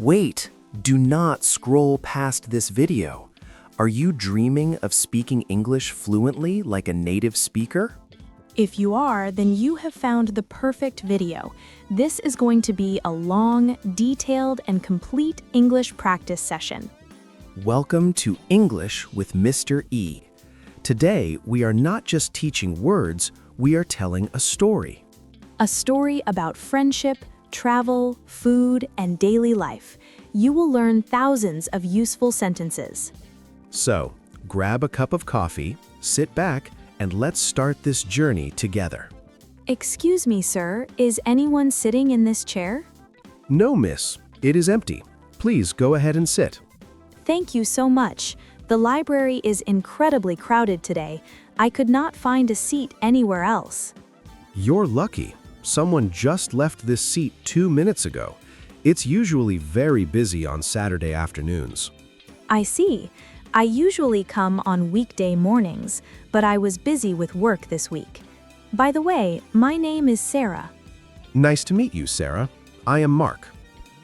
Wait, do not scroll past this video. Are you dreaming of speaking English fluently like a native speaker? If you are, then you have found the perfect video. This is going to be a long, detailed, and complete English practice session. Welcome to English with Mr. E. Today, we are not just teaching words, we are telling a story. A story about friendship, travel, food, and daily life. You will learn thousands of useful sentences. So, grab a cup of coffee, sit back, and let's start this journey together. Excuse me, sir, is anyone sitting in this chair? No, miss. It is empty. Please go ahead and sit. Thank you so much. The library is incredibly crowded today. I could not find a seat anywhere else. You're lucky. Someone just left this seat 2 minutes ago. It's usually very busy on Saturday afternoons. I see. I usually come on weekday mornings, but I was busy with work this week. By the way, my name is Sarah. Nice to meet you, Sarah. I am Mark.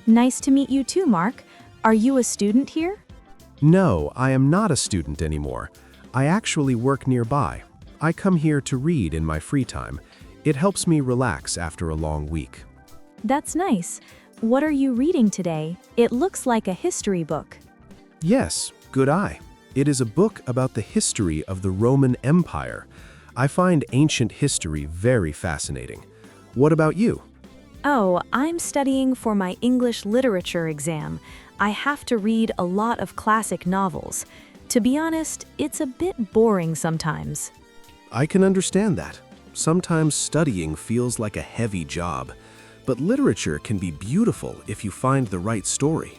Nice to meet you too, Mark. Are you a student here? No, I am not a student anymore. I actually work nearby. I come here to read in my free time. It helps me relax after a long week. That's nice. What are you reading today? It looks like a history book. Yes, good eye. It is a book about the history of the Roman Empire. I find ancient history very fascinating. What about you? Oh, I'm studying for my English literature exam. I have to read a lot of classic novels. To be honest, it's a bit boring sometimes. I can understand that. Sometimes studying feels like a heavy job, but literature can be beautiful if you find the right story.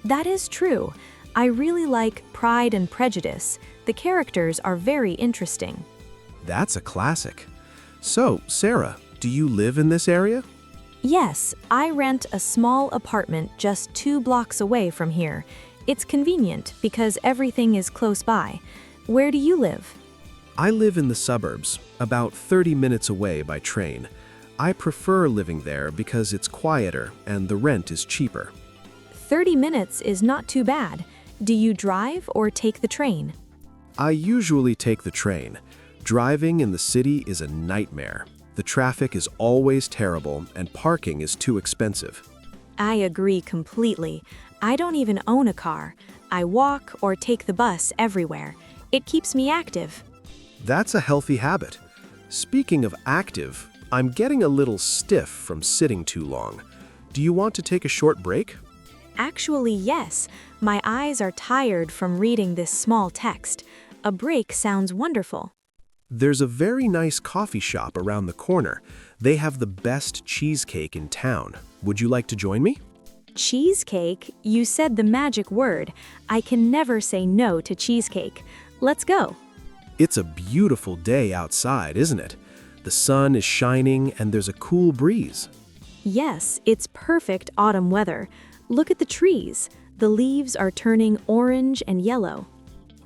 That is true. I really like Pride and Prejudice. The characters are very interesting. That's a classic. So, Sarah, do you live in this area? Yes, I rent a small apartment just 2 blocks away from here. It's convenient because everything is close by. Where do you live? I live in the suburbs, about 30 minutes away by train. I prefer living there because it's quieter and the rent is cheaper. 30 minutes is not too bad. Do you drive or take the train? I usually take the train. Driving in the city is a nightmare. The traffic is always terrible and parking is too expensive. I agree completely. I don't even own a car. I walk or take the bus everywhere. It keeps me active. That's a healthy habit. Speaking of active, I'm getting a little stiff from sitting too long. Do you want to take a short break? Actually, yes. My eyes are tired from reading this small text. A break sounds wonderful. There's a very nice coffee shop around the corner. They have the best cheesecake in town. Would you like to join me? Cheesecake? You said the magic word. I can never say no to cheesecake. Let's go. It's a beautiful day outside, isn't it? The sun is shining and there's a cool breeze. Yes, it's perfect autumn weather. Look at the trees. The leaves are turning orange and yellow.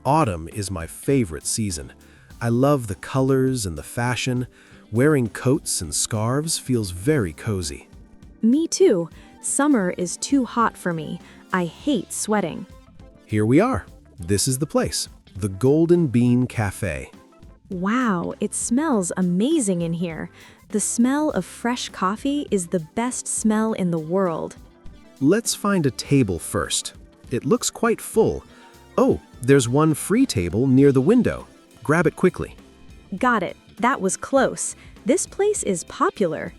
Autumn is my favorite season. I love the colors and the fashion. Wearing coats and scarves feels very cozy. Me too. Summer is too hot for me. I hate sweating. Here we are. This is the place, the Golden Bean Cafe. Wow, it smells amazing in here. The smell of fresh coffee is the best smell in the world. Let's find a table first. It looks quite full. Oh, there's one free table near the window. Grab it quickly. Got it. That was close. This place is popular.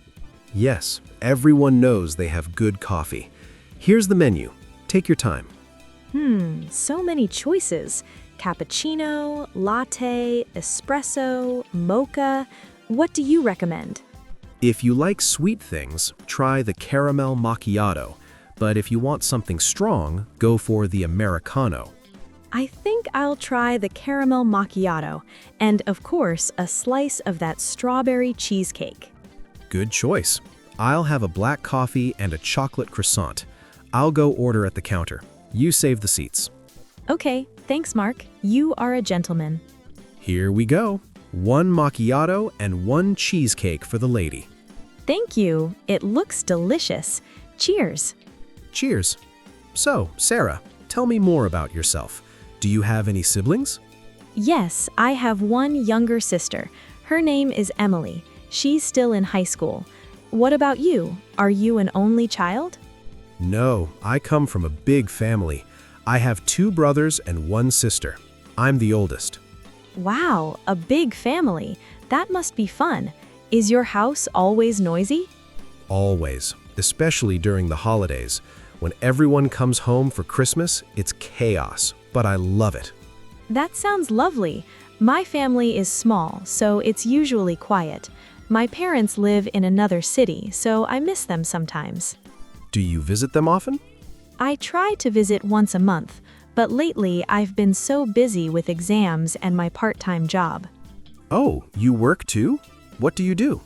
Yes, everyone knows they have good coffee. Here's the menu. Take your time. So many choices. Cappuccino, latte, espresso, mocha. What do you recommend? If you like sweet things, try the caramel macchiato. But if you want something strong, go for the Americano. I think I'll try the caramel macchiato, and of course, a slice of that strawberry cheesecake. Good choice. I'll have a black coffee and a chocolate croissant. I'll go order at the counter. You save the seats. Okay, thanks, Mark. You are a gentleman. Here we go. 1 macchiato and 1 cheesecake for the lady. Thank you. It looks delicious. Cheers. Cheers. So, Sarah, tell me more about yourself. Do you have any siblings? Yes, I have one younger sister. Her name is Emily. She's still in high school. What about you? Are you an only child? No, I come from a big family. I have 2 brothers and 1 sister. I'm the oldest. Wow, a big family. That must be fun. Is your house always noisy? Always, especially during the holidays. When everyone comes home for Christmas, it's chaos, but I love it. That sounds lovely. My family is small, so it's usually quiet. My parents live in another city, so I miss them sometimes. Do you visit them often? I try to visit once a month, but lately I've been so busy with exams and my part-time job. Oh, you work too? What do you do?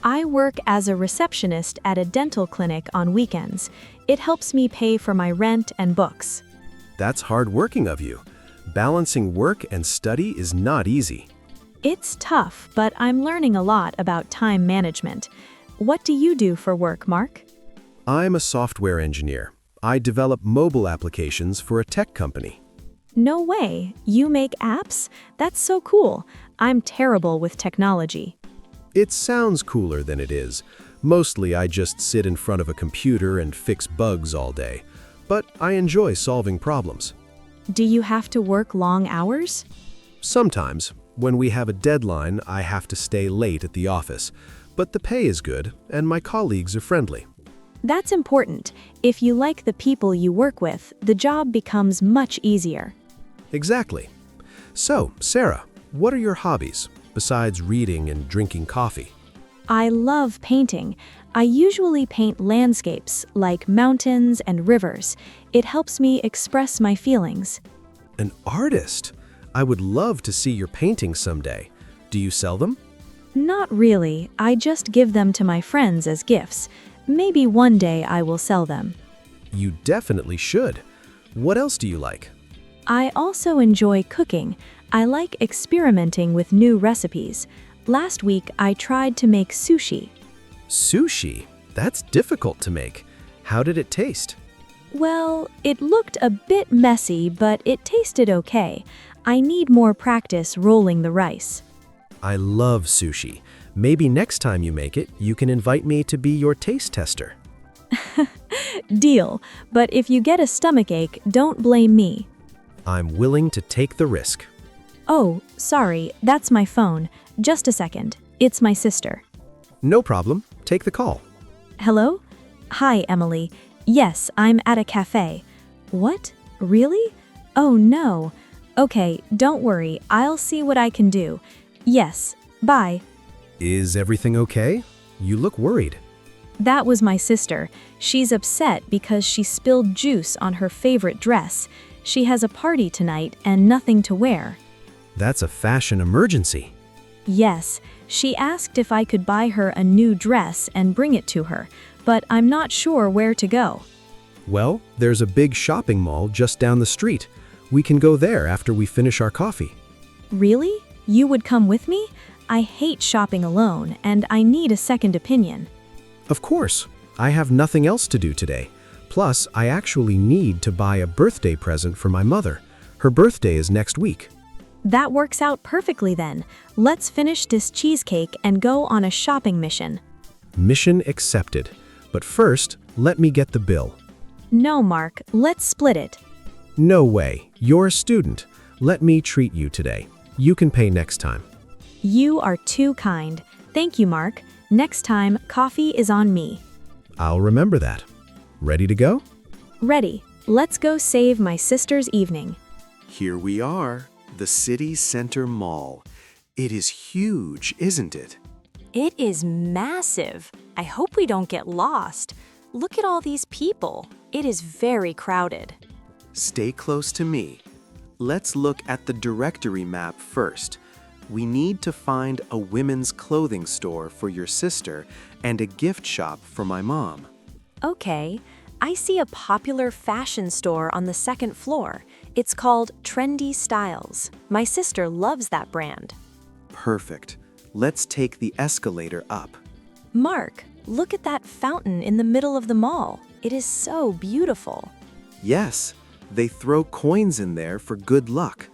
I work as a receptionist at a dental clinic on weekends. It helps me pay for my rent and books. That's hard-working of you. Balancing work and study is not easy. It's tough, but I'm learning a lot about time management. What do you do for work, Mark? I'm a software engineer. I develop mobile applications for a tech company. No way. You make apps? That's so cool. I'm terrible with technology. It sounds cooler than it is. Mostly I just sit in front of a computer and fix bugs all day. But I enjoy solving problems. Do you have to work long hours? Sometimes, when we have a deadline, I have to stay late at the office. But the pay is good, and my colleagues are friendly. That's important. If you like the people you work with, the job becomes much easier. Exactly. So, Sarah, what are your hobbies, besides reading and drinking coffee? I love painting. I usually paint landscapes, like mountains and rivers. It helps me express my feelings. An artist? I would love to see your paintings someday. Do you sell them? Not really. I just give them to my friends as gifts. Maybe one day I will sell them. You definitely should. What else do you like? I also enjoy cooking. I like experimenting with new recipes. Last week, I tried to make sushi. Sushi? That's difficult to make. How did it taste? Well, it looked a bit messy, but it tasted okay. I need more practice rolling the rice. I love sushi. Maybe next time you make it, you can invite me to be your taste tester. Deal. But if you get a stomachache, don't blame me. I'm willing to take the risk. Oh, sorry, that's my phone. Just a second. It's my sister. No problem. Take the call. Hello? Hi, Emily. Yes, I'm at a cafe. What? Really? Oh, no. Okay, don't worry. I'll see what I can do. Yes, bye. Is everything okay? You look worried. That was my sister. She's upset because she spilled juice on her favorite dress. She has a party tonight and nothing to wear. That's a fashion emergency. Yes, she asked if I could buy her a new dress and bring it to her, but I'm not sure where to go. Well, there's a big shopping mall just down the street. We can go there after we finish our coffee. Really? You would come with me? I hate shopping alone, and I need a second opinion. Of course. I have nothing else to do today. Plus, I actually need to buy a birthday present for my mother. Her birthday is next week. That works out perfectly then. Let's finish this cheesecake and go on a shopping mission. Mission accepted. But first, let me get the bill. No, Mark, let's split it. No way. You're a student. Let me treat you today. You can pay next time. You are too kind. Thank you, Mark. Next time, coffee is on me. I'll remember that. Ready to go? Ready. Let's go save my sister's evening. Here we are, the city center mall. It is huge, isn't it? It is massive. I hope we don't get lost. Look at all these people. It is very crowded. Stay close to me. Let's look at the directory map first. We need to find a women's clothing store for your sister and a gift shop for my mom. Okay, I see a popular fashion store on the second floor. It's called Trendy Styles. My sister loves that brand. Perfect. Let's take the escalator up. Mark, look at that fountain in the middle of the mall. It is so beautiful. Yes, they throw coins in there for good luck.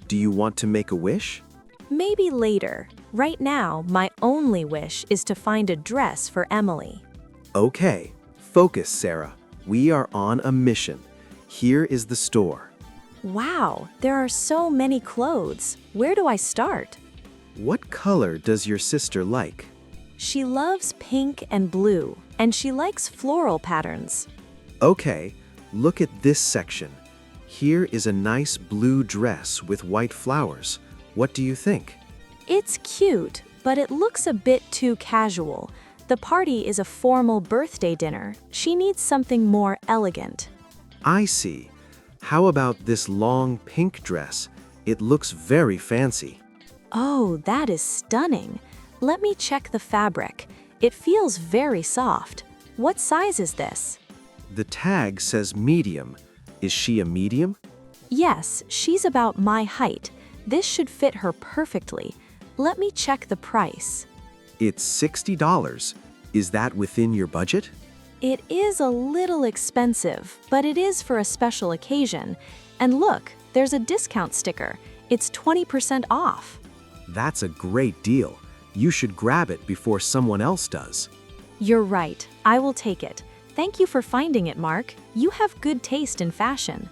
Do you want to make a wish? Maybe later. Right now, my only wish is to find a dress for Emily. Okay, focus, Sarah. We are on a mission. Here is the store. Wow, there are so many clothes. Where do I start? What color does your sister like? She loves pink and blue, and she likes floral patterns. Okay, look at this section. Here is a nice blue dress with white flowers. What do you think? It's cute, but it looks a bit too casual. The party is a formal birthday dinner. She needs something more elegant. I see. How about this long pink dress? It looks very fancy. Oh, that is stunning. Let me check the fabric. It feels very soft. What size is this? The tag says medium. Is she a medium? Yes, she's about my height. This should fit her perfectly. Let me check the price. It's $60. Is that within your budget? It is a little expensive, but it is for a special occasion. And look, there's a discount sticker. It's 20% off. That's a great deal. You should grab it before someone else does. You're right. I will take it. Thank you for finding it, Mark. You have good taste in fashion.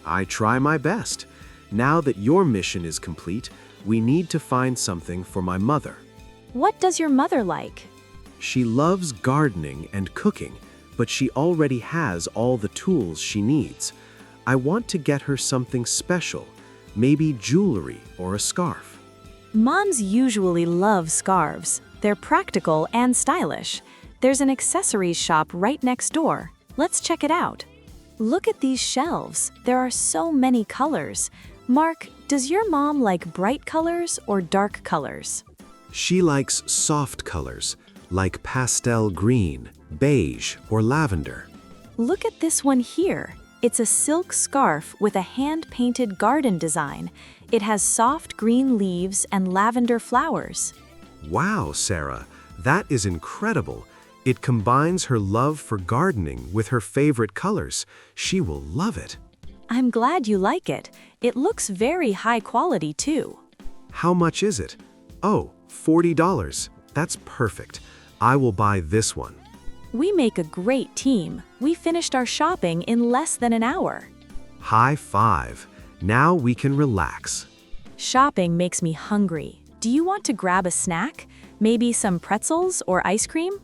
I try my best. Now that your mission is complete, we need to find something for my mother. What does your mother like? She loves gardening and cooking, but she already has all the tools she needs. I want to get her something special, maybe jewelry or a scarf. Moms usually love scarves. They're practical and stylish. There's an accessories shop right next door. Let's check it out. Look at these shelves. There are so many colors. Mark, does your mom like bright colors or dark colors? She likes soft colors, like pastel green, beige, or lavender. Look at this one here. It's a silk scarf with a hand-painted garden design. It has soft green leaves and lavender flowers. Wow, Sarah, that is incredible. It combines her love for gardening with her favorite colors. She will love it. I'm glad you like it. It looks very high quality too. How much is it? Oh, $40. That's perfect. I will buy this one. We make a great team. We finished our shopping in less than an hour. High five. Now we can relax. Shopping makes me hungry. Do you want to grab a snack? Maybe some pretzels or ice cream?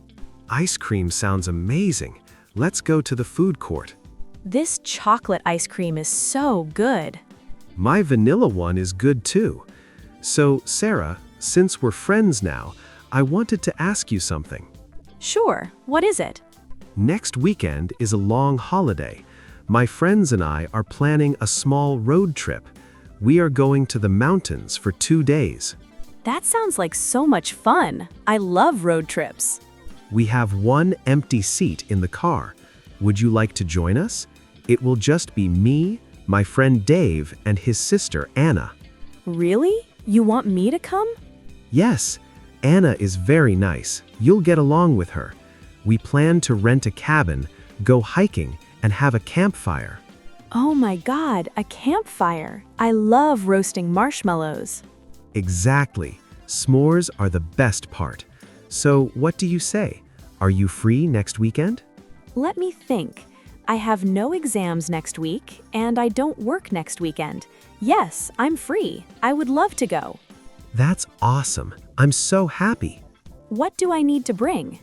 Ice cream sounds amazing. Let's go to the food court. This chocolate ice cream is so good. My vanilla one is good too. So, Sarah, since we're friends now, I wanted to ask you something. Sure, what is it? Next weekend is a long holiday. My friends and I are planning a small road trip. We are going to the mountains for 2 days. That sounds like so much fun. I love road trips. We have one empty seat in the car. Would you like to join us? It will just be me, my friend Dave, and his sister Anna. Really? You want me to come? Yes, Anna is very nice. You'll get along with her. We plan to rent a cabin, go hiking, and have a campfire. Oh my God, a campfire. I love roasting marshmallows. Exactly. S'mores are the best part. So, what do you say? Are you free next weekend? Let me think. I have no exams next week, and I don't work next weekend. Yes, I'm free. I would love to go. That's awesome. I'm so happy. What do I need to bring?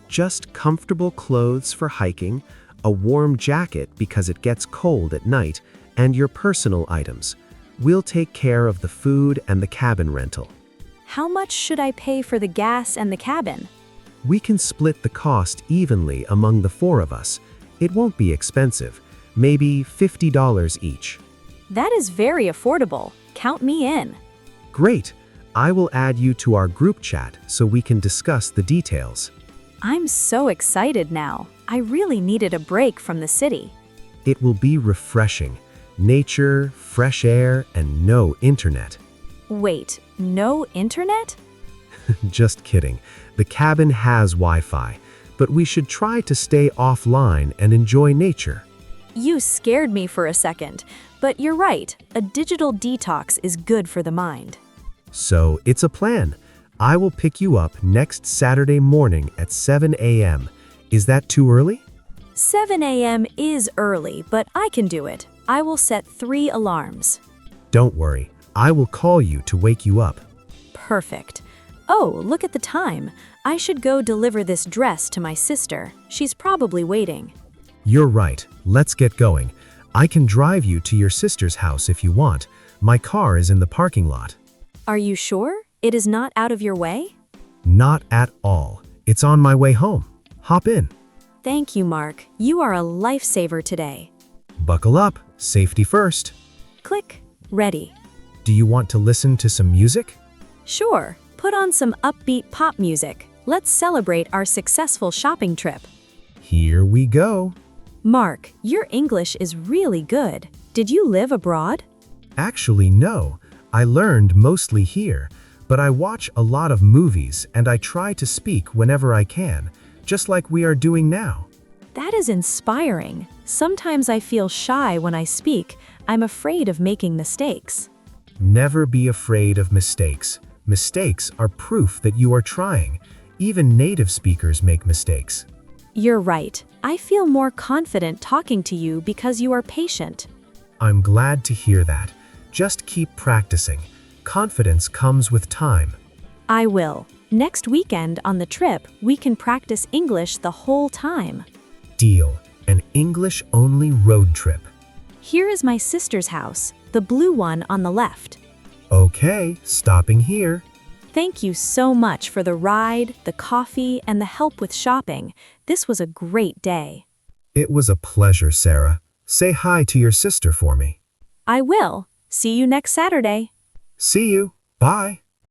Just comfortable clothes for hiking, a warm jacket because it gets cold at night, and your personal items. We'll take care of the food and the cabin rental. How much should I pay for the gas and the cabin? We can split the cost evenly among the 4 of us. It won't be expensive, maybe $50 each. That is very affordable. Count me in. Great. I will add you to our group chat so we can discuss the details. I'm so excited now. I really needed a break from the city. It will be refreshing. Nature, fresh air, and no internet. Wait, no internet? Just kidding. The cabin has Wi-Fi, but we should try to stay offline and enjoy nature. You scared me for a second, but you're right, a digital detox is good for the mind. So, it's a plan. I will pick you up next Saturday morning at 7 a.m. Is that too early? 7 a.m. is early, but I can do it. I will set 3 alarms. Don't worry. I will call you to wake you up. Perfect. Oh, look at the time. I should go deliver this dress to my sister. She's probably waiting. You're right. Let's get going. I can drive you to your sister's house if you want. My car is in the parking lot. Are you sure? It is not out of your way? Not at all. It's on my way home. Hop in. Thank you, Mark. You are a lifesaver today. Buckle up. Safety first. Click. Ready. Do you want to listen to some music? Sure. Put on some upbeat pop music. Let's celebrate our successful shopping trip. Here we go. Mark, your English is really good. Did you live abroad? Actually, no. I learned mostly here, but I watch a lot of movies and I try to speak whenever I can, just like we are doing now. That is inspiring. Sometimes I feel shy when I speak. I'm afraid of making mistakes. Never be afraid of mistakes. Mistakes are proof that you are trying. Even native speakers make mistakes. You're right. I feel more confident talking to you because you are patient. I'm glad to hear that. Just keep practicing. Confidence comes with time. I will. Next weekend on the trip, we can practice English the whole time. Deal. An English-only road trip. Here is my sister's house, the blue one on the left. Okay, stopping here. Thank you so much for the ride, the coffee, and the help with shopping. This was a great day. It was a pleasure, Sarah. Say hi to your sister for me. I will. See you next Saturday. See you. Bye.